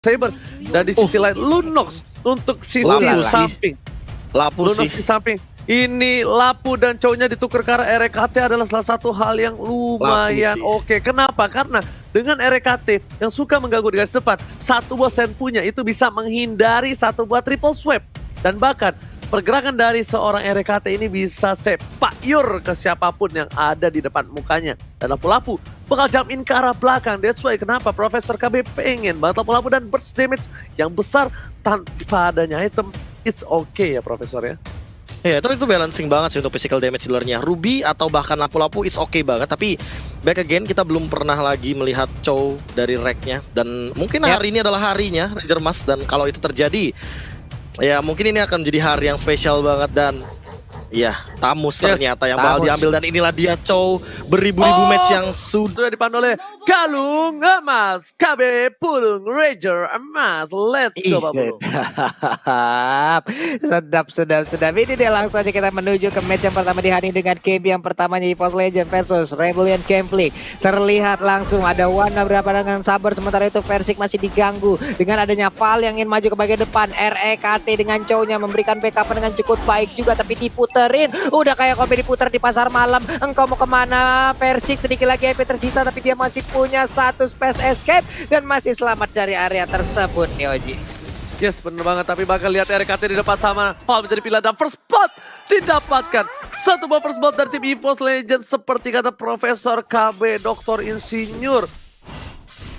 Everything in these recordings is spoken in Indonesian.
Saber. Dan di sisi lain Lunox untuk sisi samping. Lapu Lunox sih. di samping. Ini Lapu dan cowoknya ditukar karena RKT adalah salah satu hal yang lumayan oke. Kenapa? Karena dengan RKT yang suka mengganggu di garis depan, satu buah senpunya itu bisa menghindari satu buah triple swipe. Dan bahkan pergerakan dari seorang RKT ini bisa sepayur ke siapapun yang ada di depan mukanya. Dan Lapu-Lapu bakal jump in ke arah belakang. That's why kenapa Profesor KB pengen banget Lapu-Lapu dan burst damage yang besar tanpa adanya item. It's okay ya Profesor ya. Ya itu balancing banget sih untuk physical damage dealernya. Ruby atau bahkan Lapu-Lapu it's okay banget. Tapi back again kita belum pernah lagi melihat Chow dari racknya. Dan mungkin hari ini adalah harinya Ranger Mas. Dan kalau itu terjadi, ya mungkin ini akan menjadi hari yang spesial banget. Dan ya Tamus ternyata yang bakal diambil. Dan inilah dia Chow beribu-ribu match yang sudah dipandu oleh Galung Emas, KB Pulung Ranger Emas. Let's go Bapak. Sedap. Ini dia langsung aja kita menuju ke match yang pertama di hari ini dengan KB yang pertamanya EVOS Legend versus Rebellion Conflict. Terlihat langsung ada Wana berapa dengan sabar, sementara itu Versik masih diganggu dengan adanya Val yang ingin maju ke bagian depan. REKT dengan Chow-nya memberikan backup dengan cukup baik juga, tapi diputerin. Udah kayak komedi diputer di pasar malam. Engkau mau kemana? Versik sedikit lagi HP tersisa, tapi dia masih punya satu space escape dan masih selamat dari area tersebut nih Oji. Yes bener banget, tapi bakal lihat RKT di depan sama Val menjadi pilihan dan first blood didapatkan. Satu buah first blood dari tim EVOS Legend seperti kata Profesor KB Dr. Insinyur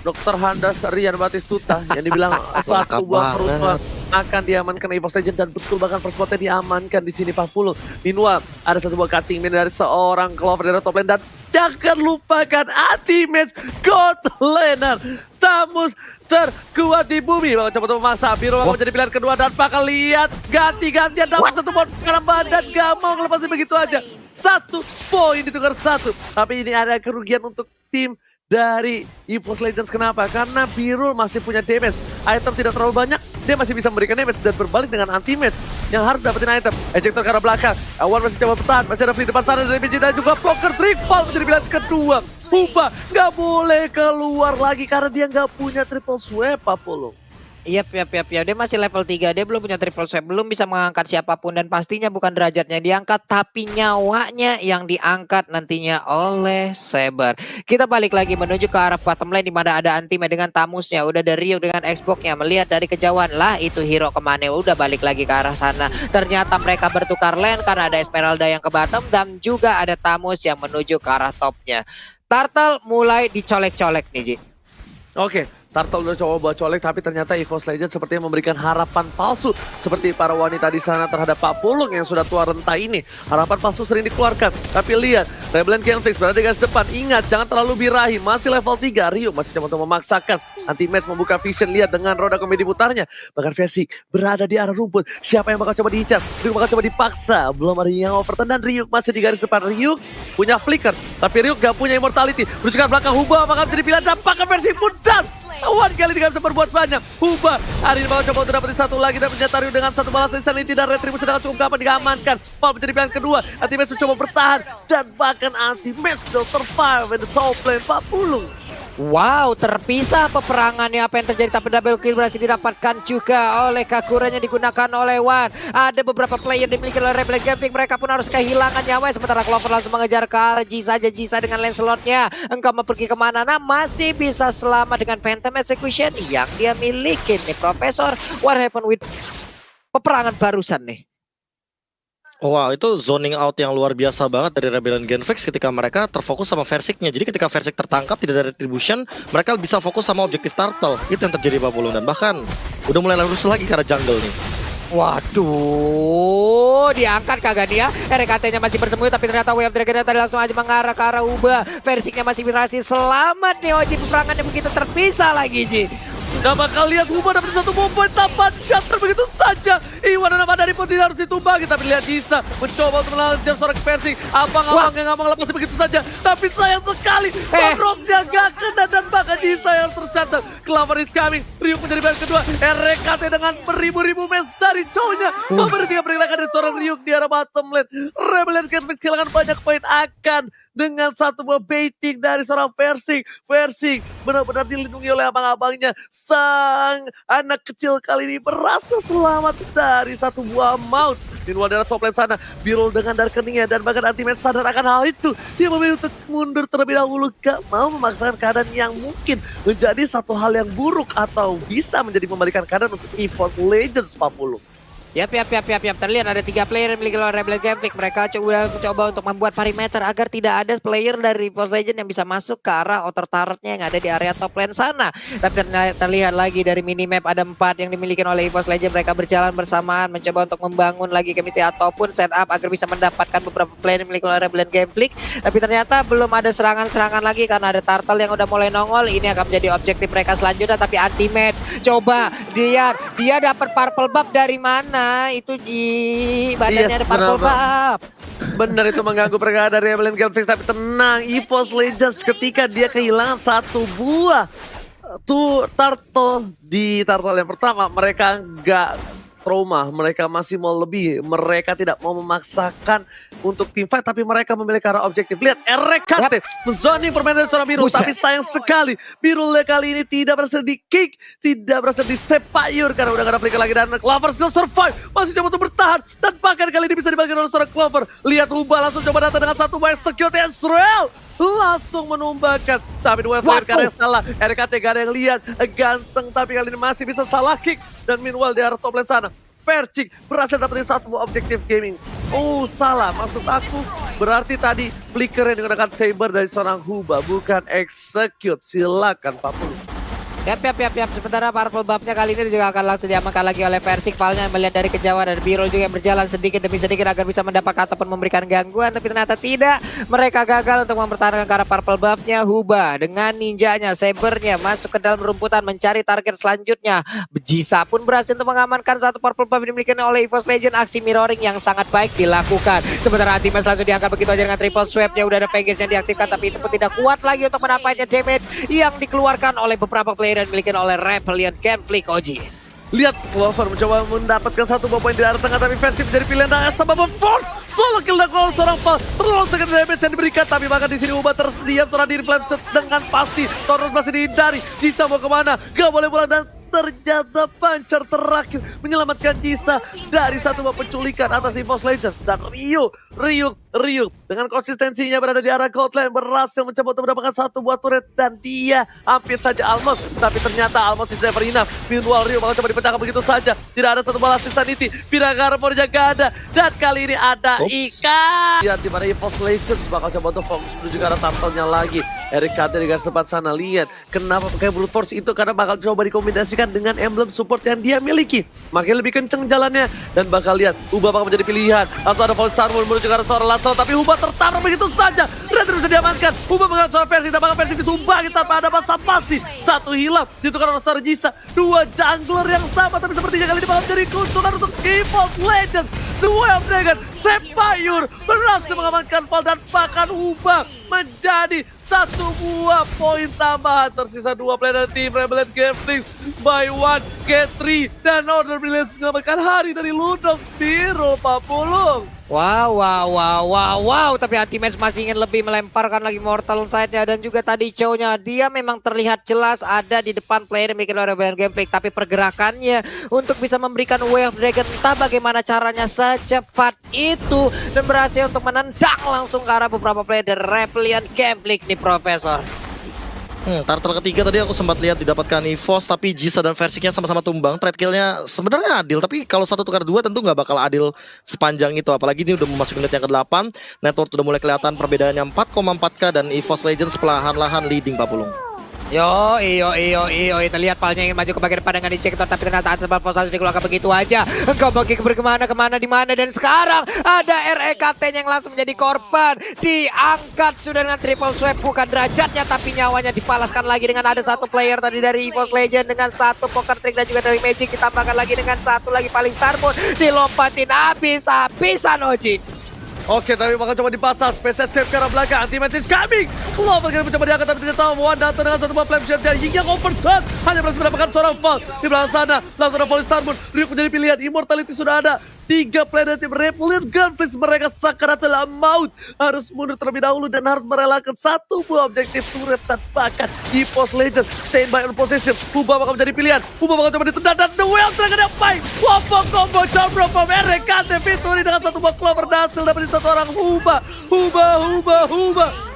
Dr. Handas Rian Batistuta yang dibilang satu buah perusahaan akan diamankan EVOS Legend, dan betul bahkan first bloodnya diamankan di sini 40. Meanwhile ada satu buah cutting min dari seorang Clover dari top lane, dan jangan lupakan ultimate God Laner Tamus terkuat di bumi. Bakal coba memasak biru bakal menjadi pilihan kedua, dan bakal lihat ganti-gantian dapat satu poin karena badan gak mau ngelepasin begitu aja. 1 poin ditukar 1, tapi ini ada kerugian untuk tim dari EVOS Legends. Kenapa? Karena Birul masih punya damage. Item tidak terlalu banyak, dia masih bisa memberikan damage, dan berbalik dengan anti-match yang harus dapetin item. Ejector ke arah belakang, Awan masih coba bertahan, masih ada free depan sana dari BJ dan juga blocker. Triple menjadi pilihan kedua. Huba nggak boleh keluar lagi karena dia nggak punya triple swipe Apollo. Iya, dia masih level 3, dia belum punya triple swipe, belum bisa mengangkat siapapun, dan pastinya bukan derajatnya diangkat, tapi nyawanya yang diangkat nantinya oleh Saber. Kita balik lagi menuju ke arah bottom lane di mana ada Antime dengan Tamusnya, udah ada Ryuk dengan Xbox-nya, melihat dari kejauhan lah itu hero kemana, udah balik lagi ke arah sana. Ternyata mereka bertukar lane karena ada Esmeralda yang ke bottom dan juga ada Tamus yang menuju ke arah topnya. Turtle mulai dicolek-colek nih Ji. Oke. Turtle udah coba buat colek, tapi ternyata EVOS Legend sepertinya memberikan harapan palsu. Seperti para wanita di sana terhadap Pak Pulung yang sudah tua renta ini. Harapan palsu sering dikeluarkan. Tapi lihat, Rebellion Conflict berada di garis depan. Ingat, jangan terlalu birahi. Masih level 3. Ryuk masih coba untuk memaksakan. Anti-match membuka vision. Lihat dengan roda komedi putarnya. Bahkan Versik berada di arah rumput. Siapa yang bakal coba diincar? Ryuk bakal coba dipaksa. Belum ada yang overturn, dan Ryuk masih di garis depan. Ryuk punya flicker, tapi Ryuk gak punya immortality. Rujukan belakang Huba bakal menjadi pilihan, dan bahkan versi pun dan Wan kali tidak bisa berbuat banyak. Huba hari ini bakal coba untuk dapetin satu lagi, dan ternyata Ryuk dengan satu balas dari Salinti dan Retribution dengan cukup kapan diamankan. Val menjadi pilihan kedua. Anti-match mencoba bertahan, dan bahkan anti-match sudah survive in the top lane 40. Wow, terpisah peperangannya. Apa yang terjadi, tapi double kill berhasil didapatkan juga oleh Kakuranya digunakan oleh Wan. Ada beberapa player dimiliki oleh Rebellion Conflict, mereka pun harus kehilangan nyawa. Sementara Clover langsung mengejar ke arah Jisa dengan Lancelot-nya. Engkau mau pergi kemana? Nah, masih bisa selamat dengan Phantom Execution yang dia miliki nih Profesor. What happened with peperangan barusan nih? Wow, itu zoning out yang luar biasa banget dari Rebellion Genfix ketika mereka terfokus sama Versiknya. Jadi ketika Versik tertangkap tidak ada retribution, mereka bisa fokus sama objektif Turtle. Itu yang terjadi Pak Pulung, dan bahkan udah mulai lurus lagi ke arah jungle nih. Waduh, diangkat kagak dia? RKT-nya masih bersembunyi, tapi ternyata Wave Dragon tadi langsung aja mengarah ke arah Uba. Versiknya masih berhasil selamat nih Oji, peperangannya begitu terpisah lagi Ji. Nah bakal lihat Huba dapat satu poin tamat shutter begitu saja. Iwan dan Abadari pun tidak harus ditumbangi, tapi lihat Jisa mencoba untuk melawan seorang Versik. Abang-abang yang nggak mau lepas begitu saja, tapi sayang sekali Rodrosnya gak kena, dan bahkan Jisa yang tershutter. Clover is coming. Ryuk menjadi pilihan kedua. RKT dengan beribu-ribu match dari cowoknya memberi 3 pergerakan dari seorang Ryuk di arah bottom lane. Rebellion Conflict kehilangan banyak poin akan dengan satu buah baiting dari seorang Versik. Versik benar-benar dilindungi oleh abang-abangnya. sang anak kecil kali ini berhasil selamat dari satu buah maut. Meanwhile dari top lane sana, Birol dengan dark keningnya dan bahkan Anti-Match sadar akan hal itu. Dia memilih untuk mundur terlebih dahulu, gak mau memaksakan keadaan yang mungkin menjadi satu hal yang buruk atau bisa menjadi membalikan keadaan untuk EVOS Legends 40. Yap. Terlihat ada 3 player yang memiliki Rebel Gameplay. Mereka coba untuk membuat perimeter agar tidak ada player dari EVOS Legends yang bisa masuk ke arah outer turretnya yang ada di area top lane sana. Tapi terlihat lagi dari minimap ada 4 yang dimiliki oleh EVOS Legends. Mereka berjalan bersamaan mencoba untuk membangun lagi chemistry ataupun setup agar bisa mendapatkan beberapa player yang dimiliki oleh Rebel Gameplay. Tapi ternyata belum ada serangan-serangan lagi karena ada Turtle yang udah mulai nongol. Ini akan menjadi objektif mereka selanjutnya. Tapi Anti-Match coba dia dapat purple buff dari mana? Itu badannya ada purple buff. Bener, itu mengganggu pergerakan dari Rebel Gameplay. Tapi tenang, EVOS Legends ketika dia kehilangan satu buah turtle di turtle yang pertama, mereka nggak trauma, mereka masih mau lebih, mereka tidak mau memaksakan untuk team fight, tapi mereka memiliki arah objektif. Lihat RKT menzoning permainan seorang Birul, tapi sayang sekali Birul kali ini tidak berhasil di kick, tidak berhasil di sepayur karena udah gak ada flicker lagi dan Clover still survive, masih coba untuk bertahan dan bahkan kali ini bisa dibagikan oleh seorang Clover. Lihat Ubah langsung coba datang dengan satu buah execute Ezreal langsung menumbangkan, tapi dua player karena salah. RKT gak ada yang lihat, ganteng tapi kali ini masih bisa salah kick. Dan meanwhile di arah top lane sana, Percik berhasil dapetin satu objektif gaming. Oh salah, maksud aku berarti tadi flicker yang digunakan Saber dari seorang Huba, bukan execute. Silakan 40. Yap. Sementara purple buff-nya kali ini juga akan langsung diamankan lagi oleh Persik. Valnya melihat dari kejauhan dan Birol juga yang berjalan sedikit demi sedikit agar bisa mendapatkan ataupun memberikan gangguan. Tapi ternyata tidak. Mereka gagal untuk mempertahankan ke arah purple buff-nya. Huba dengan ninjanya, Sabernya masuk ke dalam rumputan mencari target selanjutnya. Jisa pun berhasil untuk mengamankan satu purple buff yang dimiliki oleh EVOS Legends. Aksi mirroring yang sangat baik dilakukan. Sementara Anti-Match langsung diangkat begitu aja dengan triple swap-nya. Udah ada package yang diaktifkan tapi itu pun tidak kuat lagi untuk mendapatkan damage yang dikeluarkan oleh beberapa player dan dimiliki oleh Rebellion Gameplay Koji. Lihat Clover mencoba mendapatkan satu buah poin di arah tengah, tapi Persib menjadi pilihan tengah sebab force solo kill dan kalau seorang Val terlalu sedikit damage yang diberikan, tapi bahkan di sini Ubah terdiam seorang diri plan dengan pasti. Torres masih dihindari, Jisa mau kemana? Gak boleh pulang dan ternyata pancar terakhir menyelamatkan Jisa dari satu buah penculikan atas EVOS Legends. Dan Ryu dengan konsistensinya berada di arah gold lane berhasil mencoba untuk mendapatkan satu buah turret dan dia hampir saja almost, tapi ternyata almost is never enough. Meanwhile Ryu bakal coba dipecahkan begitu saja, tidak ada satu balas insanity, Piragara Morja gak ada, dan kali ini ada ikan. Lihat dimana EVOS Legends bakal coba untuk fokus menuju ke arah turtle-nya lagi. Eric Kate di garis depan sana, lihat kenapa pakai Brute Force itu, karena bakal coba dikombinasikan dengan emblem support yang dia miliki, makin lebih kenceng jalannya. Dan bakal lihat Ubah bakal menjadi pilihan, langsung ada False Starmon menuju ke arah seorang Lancel, tapi Ubah tertabrak begitu saja. Redder bisa diamankan, Ubah mengenai seorang Versi, dan bakal Versi ditumbangi tanpa ada basa-basi. Satu hilang, ditukar oleh seorang Jisa, dua jungler yang sama, tapi sepertinya kali ini bakal menjadi keuntungan untuk EVOS Legends. The Way of Dragon, Sepayur berhasil mengamankan Val dan bahkan Ubah menjadi satu buah poin tambahan. Tersisa dua player dari tim Rebel Gameplay by 1 get 3 dan Order Brilliance menyelamatkan hari dari Ludok Spiro 40. Wow. Tapi Anti-Match masih ingin lebih melemparkan lagi Mortal Side-nya dan juga tadi Chow-nya. Dia memang terlihat jelas ada di depan player yang bikin Rebel Gameplay, tapi pergerakannya untuk bisa memberikan Way of Dragon entah bagaimana caranya secepat itu dan berhasil untuk menendang langsung ke arah beberapa player dari Rebellion Gameplay nih Profesor. Turtle ketiga tadi aku sempat lihat didapatkan EVOS, tapi Jisa dan Versiknya sama-sama tumbang. Trade kill-nya sebenarnya adil, tapi kalau 1 tukar 2 tentu nggak bakal adil sepanjang itu. Apalagi ini udah memasuki menit yang ke-8, network udah mulai kelihatan perbedaannya 4,4k dan EVOS Legends perlahan-lahan leading 40. Yo, terlihat Palnya ingin maju ke bagian depan dengan injektor, tapi ternyata Anselbal Force langsung dikeluarkan begitu aja. Engkau pergi kemana, di mana, dan sekarang ada REKT yang langsung menjadi korban. Diangkat sudah dengan triple swipe, bukan derajatnya tapi nyawanya dipalaskan lagi dengan ada satu player tadi dari EVOS Legend dengan satu poker trick dan juga dari Magic ditambahkan lagi dengan satu lagi paling Starmon dilompatin habis-habisan Oji. Oke, tapi bakal coba dipasang Space Escape ke arah belakang. Anti-Match is coming. Clover kira mencoba diangkat tapi tidak tahu. Wan datang dengan satu buah flame shot dan yang overturn hanya berhasil mendapatkan seorang Val di belakang sana. Langsung ada False Starmon. Ryuk menjadi pilihan, immortality sudah ada. 3 player dari tim Revolution Gunflix, mereka sakaratul maut. Harus mundur terlebih dahulu dan harus merelakan satu buah objektif turret dan bahkan EVOS Legend standby on position. Huba bakal menjadi pilihan. Huba bakal coba ditendang dan The Well Dragon yang baik. Wombo combo jump from RKT Victory dengan satu buah slow berhasil dapat satu orang Huba.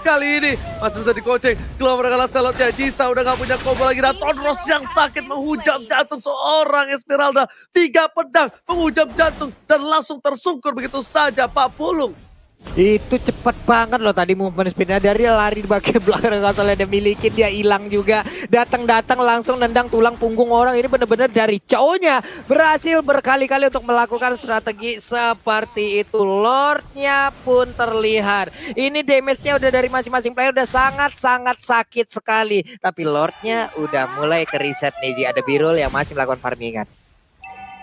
Kali ini masih bisa dikoceng. Clover kalah selotnya. Jisa udah gak punya combo lagi. Dan Tonros yang sakit menghujam jantung seorang Esmeralda. 3 pedang menghujam jantung. Dan langsung tersungkur begitu saja Pak Pulung. Itu cepat banget loh tadi movement speednya, dari lari di bagian belakang kalau dia milikin, dia hilang juga, datang langsung nendang tulang punggung orang. Ini benar-benar dari cowoknya berhasil berkali-kali untuk melakukan strategi seperti itu. Lordnya pun terlihat, ini damage-nya udah dari masing-masing player udah sangat-sangat sakit sekali, tapi Lordnya udah mulai ke reset nih. Ada Birul yang masih melakukan farmingan.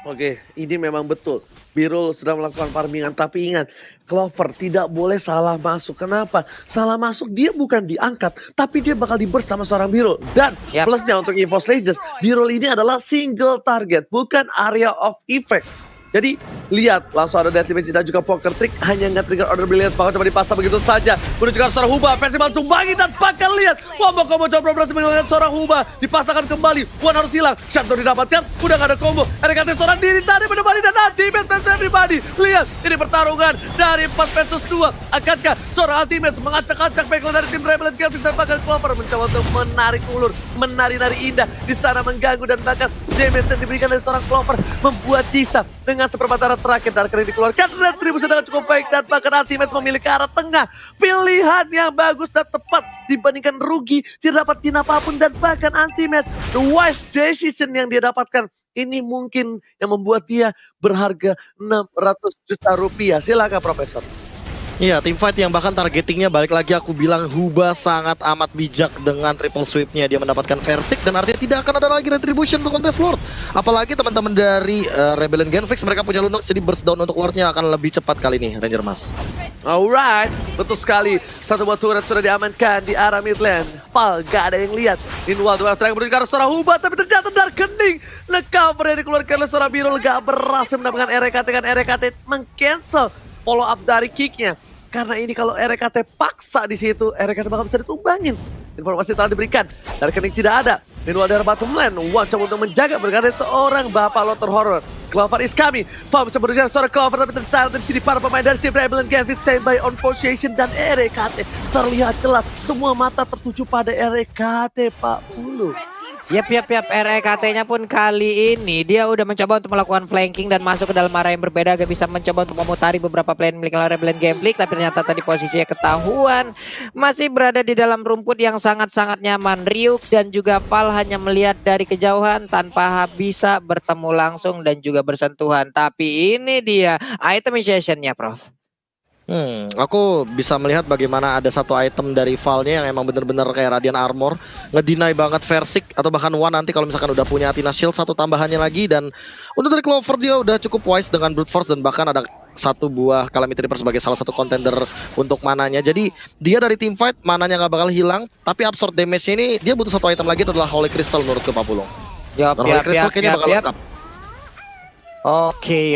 Oke, ini memang betul. Birul sedang melakukan farmingan, tapi ingat, Clover tidak boleh salah masuk. Kenapa? Salah masuk dia bukan diangkat, tapi dia bakal di-burst sama seorang Birul. Dan plusnya untuk EVOS Legends, Birul ini adalah single target, bukan area of effect. Jadi lihat, langsung ada death damage dan juga poker trick, hanya nge-trigger order brilliance, bakal coba dipasang begitu saja. Menuju ke seorang Huba, festival tumbangi dan bakal lihat. Wombo combo coba berhasil menghilangkan seorang Huba, dipasangkan kembali. One harus hilang, Shadow didapatkan, udah gak ada combo. RKT seorang diri tadi menemani dan ultimate versus everybody. Lihat, ini pertarungan dari 4 versus 2. Akankah seorang ultimate mengacak-acak backline dari tim Rebellion Games dan bahkan Clover mencoba untuk menarik ulur, menari-nari indah di sana mengganggu, dan bahkan damage yang diberikan dari seorang Clover membuat Jisa dengan seperempat arah terakhir dari kali dikeluarkan retribusi dengan cukup baik, dan bahkan ultimate memilih ke arah tengah. Pilihan yang bagus dan tepat dibandingkan rugi tidak dapat tin apapun, dan bahkan ultimate the wise decision yang dia dapatkan ini mungkin yang membuat dia berharga 600 juta rupiah. Silakan Profesor. Iya, tim fight yang bahkan targetingnya balik lagi aku bilang Huba sangat amat bijak dengan triple sweepnya. Dia mendapatkan Versik dan artinya tidak akan ada lagi retribution untuk Contest Lord. Apalagi teman-teman dari Rebellion Genflix, mereka punya Lunox, jadi burst down untuk Lordnya akan lebih cepat kali ini, Ranger Mas. Alright, betul sekali. Satu buah turret sudah diamankan di arah mid lane. Pal, gak ada yang lihat. Meanwhile, dua terakhir menuju ke arah seorang Huba, tapi ternyata Darkening. Cover yang dikeluarkan oleh seorang Birul gak berhasil mendapatkan RKT, kan RKT meng-cancel follow up dari kicknya. Karena ini kalau RKT paksa di situ, RKT bakal bisa ditumbangin. Informasi telah diberikan, Darkening tidak ada. Meanwhile dari bottom lane, One coba untuk menjaga berganda seorang Bapak Lotter Horror. Clover is coming. Fam coba berusaha seorang Clover, tapi ternyata di sini para pemain dari tim Rebellion Games standby on position, dan RKT terlihat jelas. Semua mata tertuju pada RKT, Pak Ulu. Yap, RKT-nya pun kali ini dia udah mencoba untuk melakukan flanking dan masuk ke dalam arah yang berbeda, agak bisa mencoba untuk memutari beberapa plan milik Rebellion Gameplay, tapi ternyata tadi posisinya ketahuan. Masih berada di dalam rumput yang sangat-sangat nyaman. Ryuk dan juga Pal hanya melihat dari kejauhan tanpa bisa bertemu langsung dan juga bersentuhan. Tapi ini dia itemization-nya, Prof. Aku bisa melihat bagaimana ada satu item dari Valnya yang emang bener-bener kayak Radiant Armor, ngedeny banget Versik atau bahkan One nanti kalau misalkan udah punya Athena Shield satu tambahannya lagi. Dan untuk dari Clover dia udah cukup wise dengan Brute Force, dan bahkan ada satu buah Calamity Reaper sebagai salah satu contender untuk mananya. Jadi dia dari team fight mananya nggak bakal hilang, tapi absorb damage-nya ini dia butuh satu item lagi, itu adalah Holy Crystal menurutku Pak Pulung. Holy Crystal kayaknya bakal lengkap. Oke.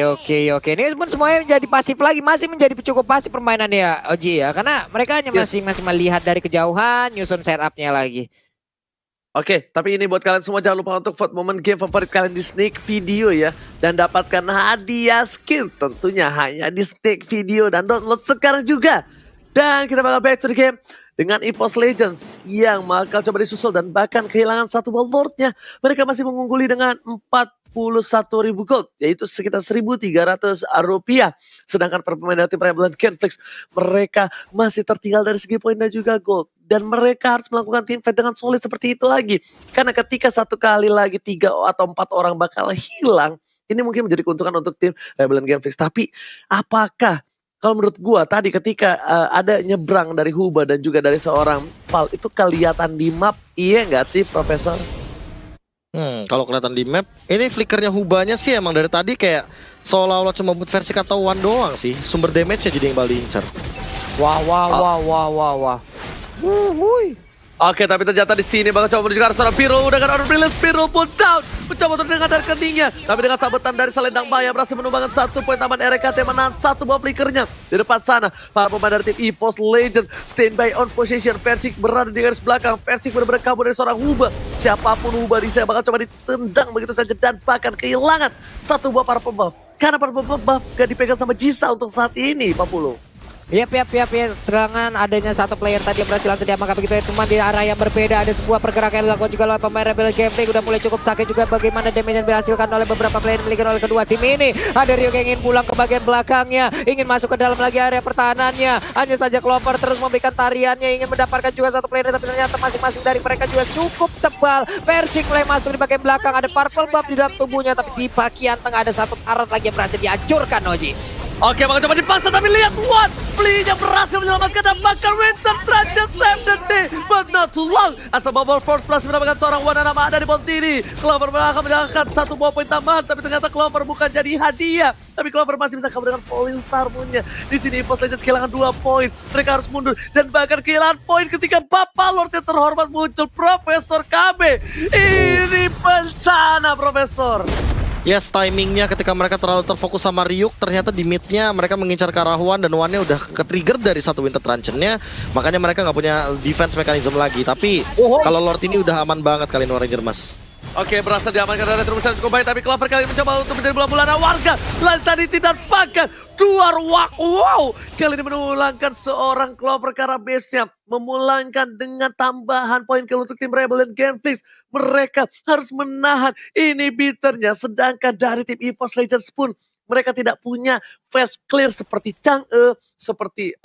Ini pun semuanya menjadi pasif lagi, masih menjadi cukup pasif permainan ya, Oji ya. Karena mereka hanya masih melihat dari kejauhan, nyusun setupnya lagi. Oke, tapi ini buat kalian semua, jangan lupa untuk vote momen game favorit kalian di Sneak Video ya. Dan dapatkan hadiah skin tentunya hanya di Sneak Video, dan download sekarang juga. Dan kita bakal back to the game dengan EVOS Legends yang bakal coba disusul dan bahkan kehilangan satu buah Lordnya. Mereka masih mengungguli dengan 41.000 gold, yaitu sekitar 1.300 rupiah. Sedangkan para pemain dari tim Rebellion Genflix, mereka masih tertinggal dari segi poin dan juga gold. Dan mereka harus melakukan team fight dengan solid seperti itu lagi. Karena ketika satu kali lagi 3 atau 4 orang bakal hilang, ini mungkin menjadi keuntungan untuk tim Rebellion Genflix. Tapi apakah kalau menurut gua tadi ketika ada nyebrang dari Huba dan juga dari seorang Pal, itu kelihatan di map, iya nggak sih Profesor? Kalau kelihatan di map, ini flickernya Hubanya sih emang dari tadi kayak seolah-olah cuma buat versi kata One doang sih. Sumber damage-nya jadi yang paling incer. Wah. Oke, tapi ternyata di sini bakal coba menuju ke arah seorang Piro dengan order brilliance. Piro pun down, mencoba untuk dengan keningnya, tapi dengan sabetan dari Selendang Maya berhasil menumbangkan 1 poin taman RKT, menahan 1 buah flickernya. Di depan sana, para pemain dari tim EVOS Legend standby on position. Versik berada di garis belakang. Versik benar-benar kabur dari seorang Huba. Siapapun Huba di sana bakal coba ditendang begitu saja dan bahkan kehilangan 1 buah para pembuff. Karena para pembuff gak dipegang sama Jisa untuk saat ini, Pak Pulu. Yap, terangan adanya satu player tadi yang berhasil langsung diamankan begitu ya, cuma di arah yang berbeda ada sebuah pergerakan yang dilakukan juga oleh pemain Rebel Gameplay. Udah mulai cukup sakit juga bagaimana damage yang dihasilkan oleh beberapa player yang dimiliki oleh kedua tim ini. Ada Rio yang ingin pulang ke bagian belakangnya, ingin masuk ke dalam lagi area pertahanannya. Hanya saja Clover terus memberikan tariannya, ingin mendapatkan juga satu player, tapi ternyata masing-masing dari mereka juga cukup tebal. Versik mulai masuk di bagian belakang, ada purple buff di dalam tubuhnya, tapi di bagian tengah ada satu karat lagi yang berhasil dihancurkan, Oji. Oke, bakal coba dipaksa, tapi lihat One Belinya berhasil menyelamatkan dan bahkan Winter Transit save the day, but not too long. Asal Bubble Force berhasil mendapatkan seorang One nama ada di Pontini. Clover akan menjalankan 1 buah poin tambahan, tapi ternyata Clover bukan jadi hadiah. Tapi Clover masih bisa kabur dengan Falling Star Moon-nya. Di sini EVOS Legends kehilangan 2 poin. Mereka harus mundur dan bahkan kehilangan poin ketika Bapak Lord yang terhormat muncul, Profesor KB. Ini bencana, Profesor. Yes, timingnya ketika mereka terlalu terfokus sama Ryuk, ternyata di mid-nya mereka mengincar ke arah Wan dan Wan-nya udah ke-trigger dari satu Winter Truncheon-nya, makanya mereka nggak punya defense mechanism lagi. Tapi kalau Lord ini udah aman banget kali ini Ranger Mas. Oke, berhasil diamankan dari terusan cukup baik, tapi Clover kali ini mencoba untuk menjadi bulan-bulanan warga. Lansanity dan bahkan dua ruang. Wow, kali ini menulangkan seorang Clover ke arah base-nya. Memulangkan dengan tambahan poin kill untuk tim Rebel dan Genflix. Mereka harus menahan inhibitornya. Sedangkan dari tim EVOS Legends pun mereka tidak punya fast clear seperti Chang'e, seperti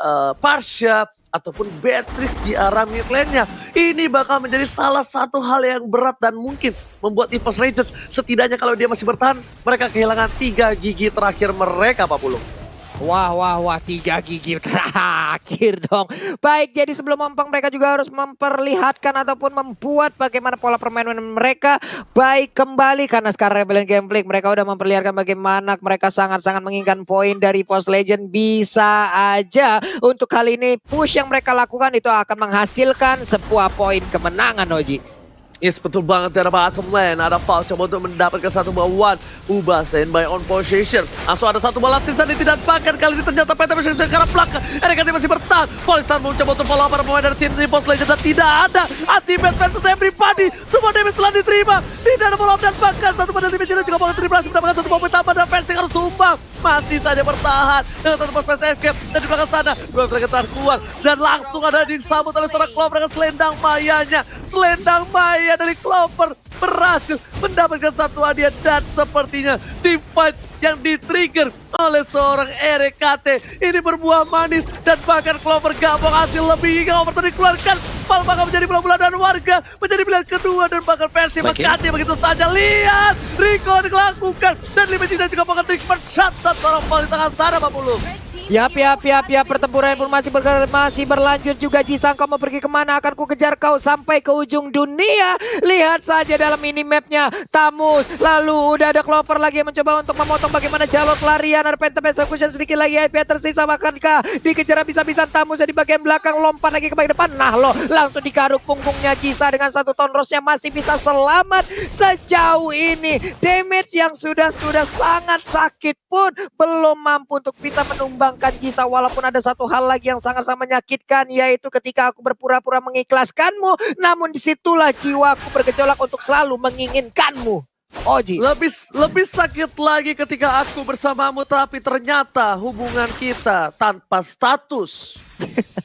Parsha, ataupun Beatrix di arah mid lane-nya. Ini bakal menjadi salah satu hal yang berat dan mungkin membuat EVOS Legends setidaknya kalau dia masih bertahan, mereka kehilangan 3 gigi terakhir mereka, Pak Pulung. Wah, 3 gigi terakhir dong. Baik, jadi sebelum mempeng mereka juga harus memperlihatkan ataupun membuat bagaimana pola permainan mereka baik kembali. Karena sekarang Rebel Gameplay mereka udah memperlihatkan bagaimana mereka sangat-sangat menginginkan poin dari EVOS Legend. Bisa aja untuk kali ini push yang mereka lakukan itu akan menghasilkan sebuah poin kemenangan, Oji. Yes, betul banget dari bottom lane. Ada Faust coba untuk mendapatkan 1 buah One. Ubah standby on position. Langsung ada 1 bola sisa dan tidak bahkan kali ini ternyata PT masih ke arah belakang. RKT masih bertahan. Falling mencoba untuk follow para pemain dari tim EVOS Legends dan tidak ada. Ultimate versus everybody. Semua damage telah diterima. Tidak ada follow up dan bahkan 1 pada tim juga bakal berhasil mendapatkan 1 poin tambah dan Versik harus tumbang. Masih saja bertahan dengan 1 poin space escape dan di belakang sana dua mereka telah keluar dan langsung ada disambut oleh seorang Clover dengan selendang mayanya. Selendang maya dari Clover berhasil mendapatkan 1 hadiah dan sepertinya tim fight yang di-trigger oleh seorang RKT ini berbuah manis dan bahkan Clover gak mau hasil lebih hingga Clover dikeluarkan. Malah bakal menjadi bulan-bulanan warga, menjadi pilihan kedua dan bahkan versi mengganti begitu saja. Lihat Rico dilakukan dan Limit juga bakal treatment shot dan seorang Paul di tangan sana, Pak Pulu. Yap, pertempuran pun masih berlanjut juga. Jisang, kau mau pergi kemana? Akan ku kejar kau sampai ke ujung dunia. Lihat saja dalam minimapnya Tamus. Lalu udah ada Clover lagi yang mencoba untuk memotong bagaimana jalur pelarian. Ada Phantom Execution sedikit lagi. IP tersisa, makankah dikejar habis-habisan Tamus di bagian belakang. Lompat lagi ke bagian depan. Nah loh, langsung digaruk punggungnya Jisa dengan 1 tonrosnya masih bisa selamat sejauh ini. Damage yang sudah sangat sakit pun belum mampu untuk bisa menumbangkan Jisa, walaupun ada satu hal lagi yang sangat-sangat menyakitkan, yaitu ketika aku berpura-pura mengikhlaskanmu, namun disitulah jiwaku bergejolak untuk selalu menginginkanmu. Oji. Lebih sakit lagi ketika aku bersamamu, tapi ternyata hubungan kita tanpa status.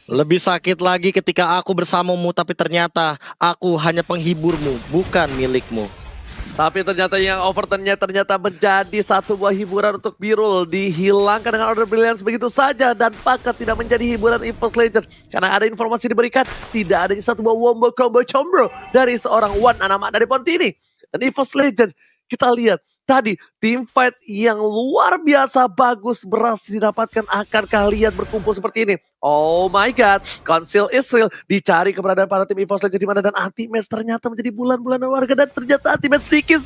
Lebih sakit lagi ketika aku bersamamu, tapi ternyata aku hanya penghiburmu, bukan milikmu. Tapi ternyata yang overturnnya ternyata menjadi 1 buah hiburan untuk Birul. Dihilangkan dengan order brilliance begitu saja. Dan pakat tidak menjadi hiburan EVOS Legends. Karena ada informasi diberikan. Tidak adanya 1 buah wombo combo combro dari seorang One Anama dari Pontini. Dan EVOS Legends kita lihat. Tadi tim fight yang luar biasa bagus berhasil didapatkan. Akankah lihat berkumpul seperti ini? Oh my god, Council Israel dicari keberadaan para tim EVOS Legends di mana dan Ultimate ternyata menjadi bulan-bulanan warga dan ternyata Ultimate sticky.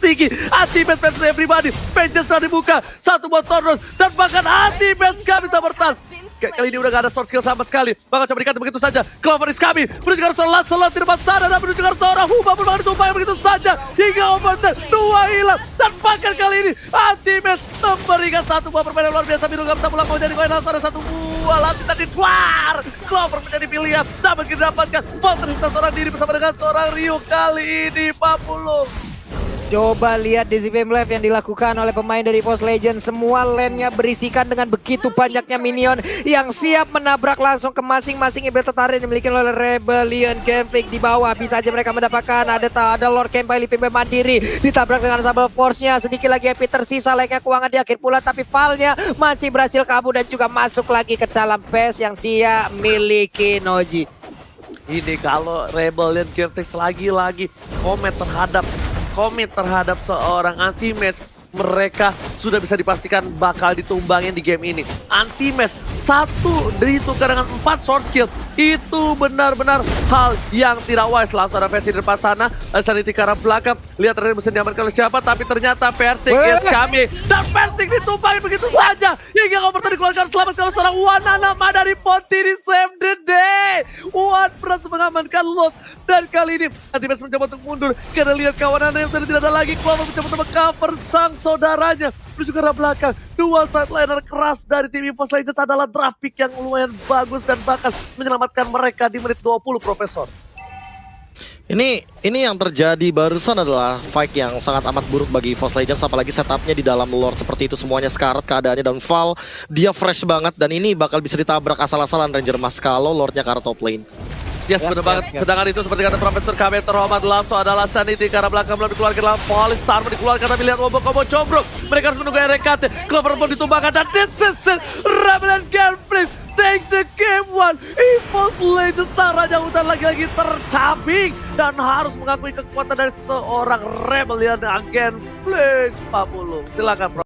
Ultimate versus everybody. Pages telah dibuka, 1 buat Tornos dan bahkan Ultimate gak bisa bertahan. Kali ini udah gak ada short skill sama sekali. Bakal coba dikata begitu saja. Clover is coming. Menuju ke arah seorang Lancelot di depan sana. Dan menuju ke arah seorang Huma pun bakal ditumpahkan begitu saja. Hingga overturn. 2 hilang. Dan bahkan kali ini Anti-Match memberikan satu buah permainan luar biasa. Biru gak bisa pulang. Mau jadi koin langsung ada satu buah. Lanti tadi duar. Clover menjadi pilihan. Dapat kita dapatkan. Volter seorang diri bersama dengan seorang Ryu. Kali ini Papulung. Coba lihat di ZBM Live yang dilakukan oleh pemain dari Post Legend. Semua lane-nya berisikan dengan begitu banyaknya minion yang siap menabrak langsung ke masing-masing ibu tertarik yang dimiliki oleh Rebellion. Camping di bawah bisa aja mereka mendapatkan. Ada Lord Campbell PB mandiri ditabrak dengan Sable Force-nya. Sedikit lagi Epi tersisa, lane-nya keuangan di akhir pula, tapi Val-nya masih berhasil kabur dan juga masuk lagi ke dalam base yang dia miliki, Noji. Ini kalau Rebellion Girtex lagi-lagi komit terhadap seorang Anti-Match, mereka sudah bisa dipastikan bakal ditumbangin di game ini. Anti-Match satu ditukar dengan 4 short skill, itu benar-benar hal yang tidak wise. Langsung ada versi di depan sana, Sanity ke arah belakang, lihat tadi bisa diamankan oleh siapa, tapi ternyata Persik is coming, dan Persik ditumbangin begitu saja. Hingga Overturn dikeluarkan selamat kalau seorang Wananama dari Ponti di save the day. Wan berhasil mengamankan Lot, dan kali ini Anti-Match mencoba untuk mundur karena lihat kawanannya yang sudah tidak ada lagi. Clover mencoba untuk cover sang saudaranya menuju ke arah belakang. Dua sideliner keras dari tim EVOS Legends adalah draft pick yang lumayan bagus dan bahkan menyelamatkan mereka di menit 20, Profesor. Ini yang terjadi barusan adalah fight yang sangat amat buruk bagi EVOS Legends, apalagi setupnya di dalam Lord seperti itu, semuanya sekarat keadaannya, dan Val dia fresh banget, dan ini bakal bisa ditabrak asal-asalan Ranger Mas kalau Lordnya ke arah top lane. Yes, benar banget. Sedangkan itu seperti kata Profesor KB terhormat langsung adalah Sanity ke arah belakang belum dikeluarkan dalam Polistar dikeluarkan, tapi lihat Wobo-Kobo cobrok. Mereka harus menunggu RKT. Clover pun ditumbangkan dan this is it. Rebellion Girtex take the game one. EVOS Legends caranya hutan lagi-lagi tercabik dan harus mengakui kekuatan dari seorang Rebellion Girtex. Papulung. Silakan, Prof.